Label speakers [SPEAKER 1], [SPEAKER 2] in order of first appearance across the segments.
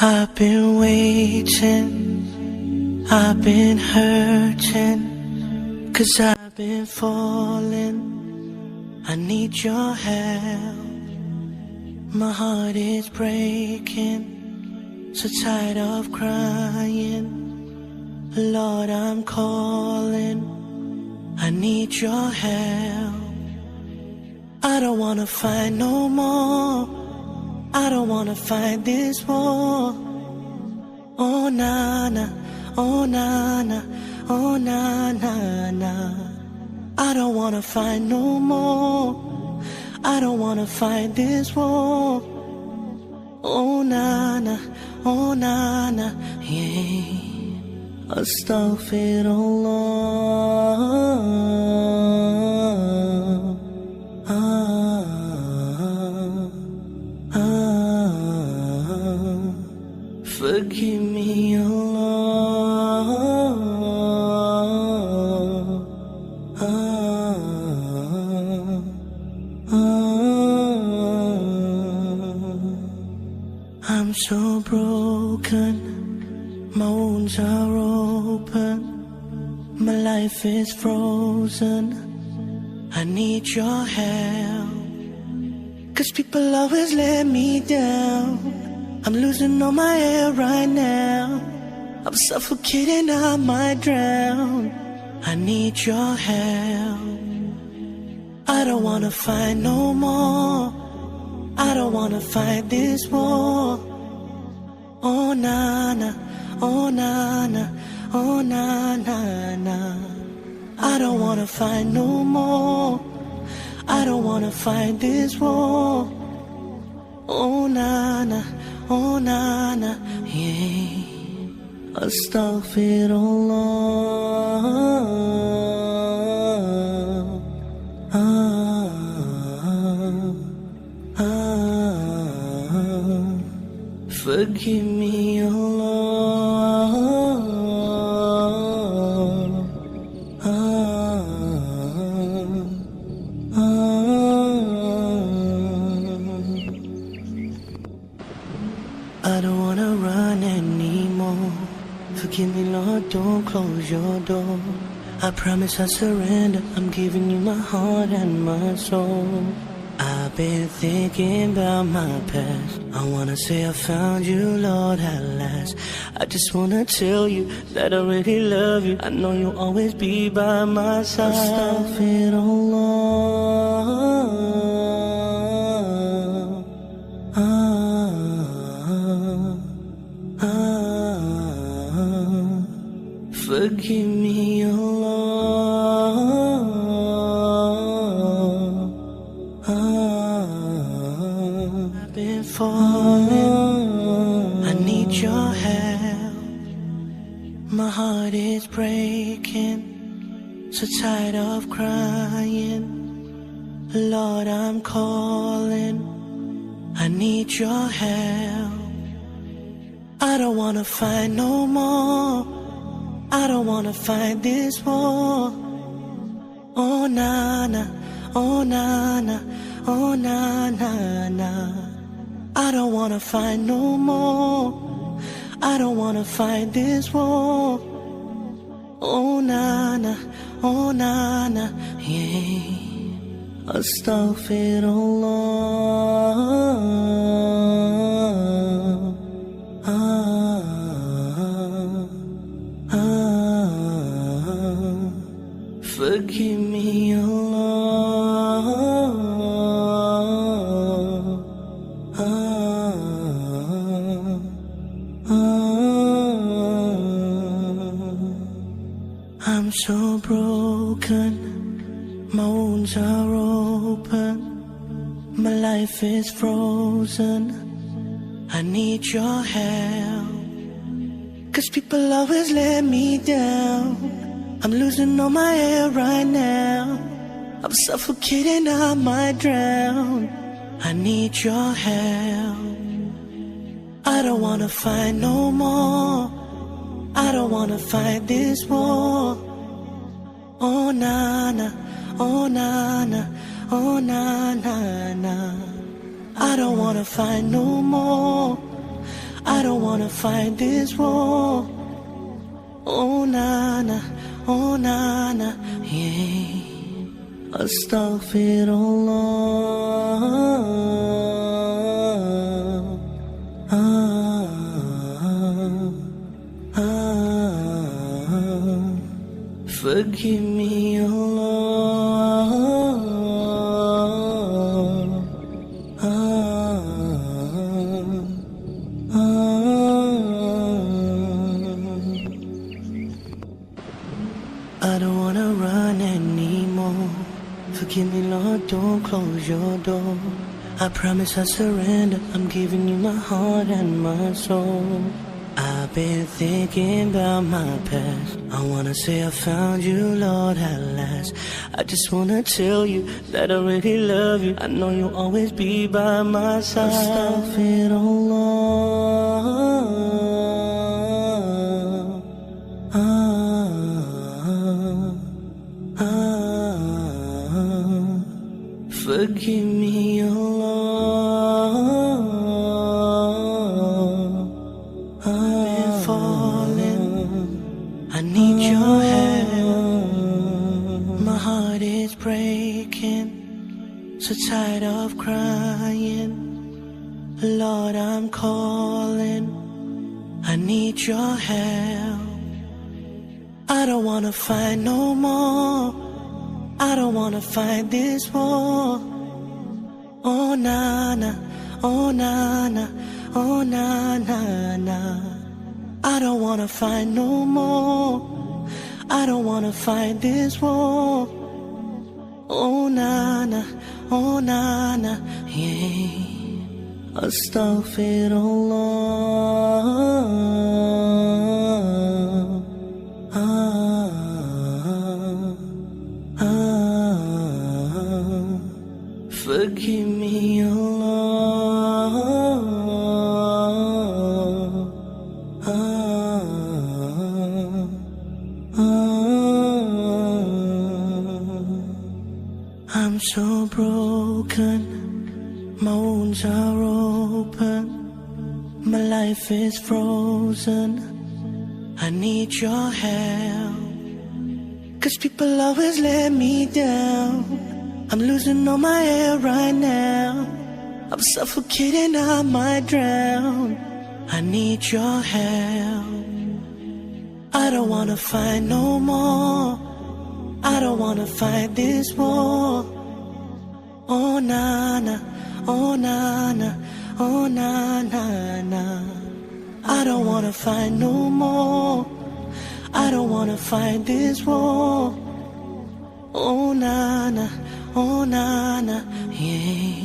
[SPEAKER 1] I've been waiting, I've been hurting, 'cause I've been falling. I need your help. My heart is breaking, so tired of crying. Lord, I'm calling, I need your help. I don't wanna fight no more, I don't wanna fight this war. Oh na na, oh na na, oh na na na. I don't wanna fight no more, I don't wanna fight this war. Oh na na, oh na na, yeah. Astaghfirullah. Forgive me, Allah. I'm so broken, my wounds are open, my life is frozen. I need your help, 'cause people always let me down. I'm losing all my air right now, I'm suffocating, I might drown. I need your help. I don't wanna fight no more, I don't wanna fight this war. Oh na na, oh na na, oh na na na. I don't wanna fight no more, I don't wanna fight this war. Oh na na, oh na na, yeah. Astaghfirullah. Forgive me, Allah. I don't wanna run anymore. Forgive me, Lord, don't close your door. I promise I surrender, I'm giving you my heart and my soul. I've been thinking about my past, I wanna say I found you, Lord, at last. I just wanna tell you that I really love you, I know you'll always be by my side. Astaghfirullah. Forgive me, Allah. I've been falling, I need your help. My heart is breaking, so tired of crying. Lord, I'm calling, I need your help. I don't wanna fight no more, I don't wanna fight this war. Oh na na, oh na na, oh na na na. I don't wanna fight no more, I don't wanna fight this war. Oh na na, oh na na, yeah. Astaghfirullah. Forgive me, Allah. I'm so broken, my wounds are open, my life is frozen. I need your help, 'cause people always let me down. I'm losing all my air right now, I'm suffocating, I might drown. I need your help. I don't wanna fight no more, I don't wanna fight this war. Oh na na, oh na na, oh na na na. I don't wanna fight no more. I don't wanna fight this war. Oh na na, oh na na, yeah. Forgive me, Allah. I don't wanna run anymore. Forgive me, Lord, don't close your door. I promise I surrender. I'm giving you my heart and my soul. I've been thinking about my past. I wanna say I found you, Lord, at last. I just wanna tell you that I really love you. I know you'll always be by my side. Forgive me, Allah. I've been falling. I need your help. My heart is breaking. So tired of crying. Lord, I'm calling. I need your help. I don't wanna fight no more. I don't wanna fight this war. Oh na na, oh na na, oh na na na. I don't wanna fight no more. I don't wanna fight this war. Oh na na, oh na na, yeah. Forgive me, Allah. I'm so broken. My wounds are open. My life is frozen. I need your help. 'Cause people always let me down. I'm losing all my air right now. I'm suffocating, I might drown. I need your help. I don't wanna fight no more. I don't wanna fight this war. Oh na na, oh na na, oh na na na. I don't wanna fight no more. I don't wanna fight this war. Oh na na, oh na na, yeah.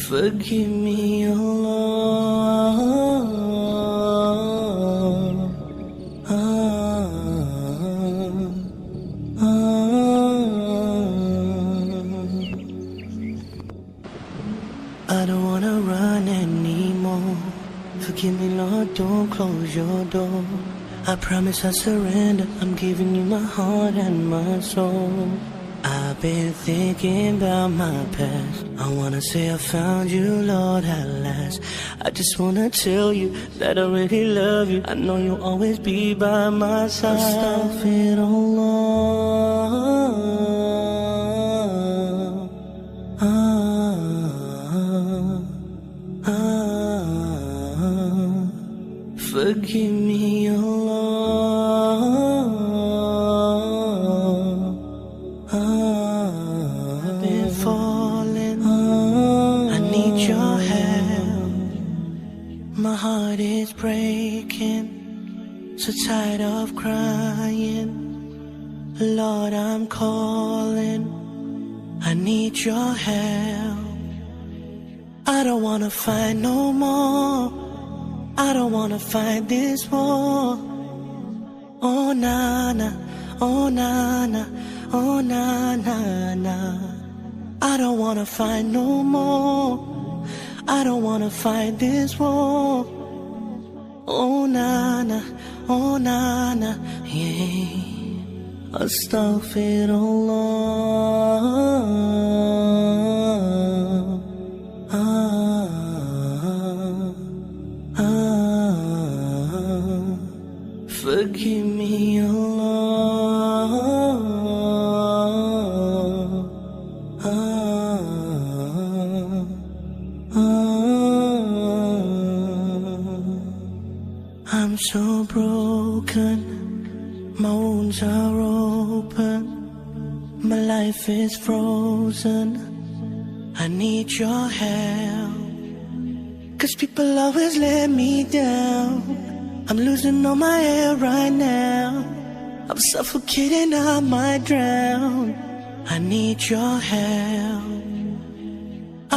[SPEAKER 1] Forgive me, Allah. I don't wanna run anymore. Forgive me, Lord, don't close your door. I promise I surrender. I'm giving you my heart and my soul. I've been thinking about my past. I wanna say I found you, Lord, at last. I just wanna tell you that I really love you. I know you'll always be by my side. Forgive me, Allah. I've been falling. I need your help. My heart is breaking. So tired of crying. Lord, I'm calling. I need your help. I don't wanna fight no more. I don't wanna fight this war. Oh na na, oh na na, oh na na na. I don't wanna fight no more. I don't wanna fight this war. Oh na na, oh na na, yeah. Astaghfirullah. Forgive me, Allah. I'm so broken, my wounds are open, my life is frozen. I need your help, 'cause people always let me down. I'm losing all my air right now. I'm suffocating, I might drown. I need your help.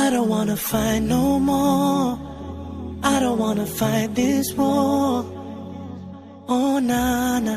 [SPEAKER 1] I don't wanna fight no more. I don't wanna fight this war. Oh na na.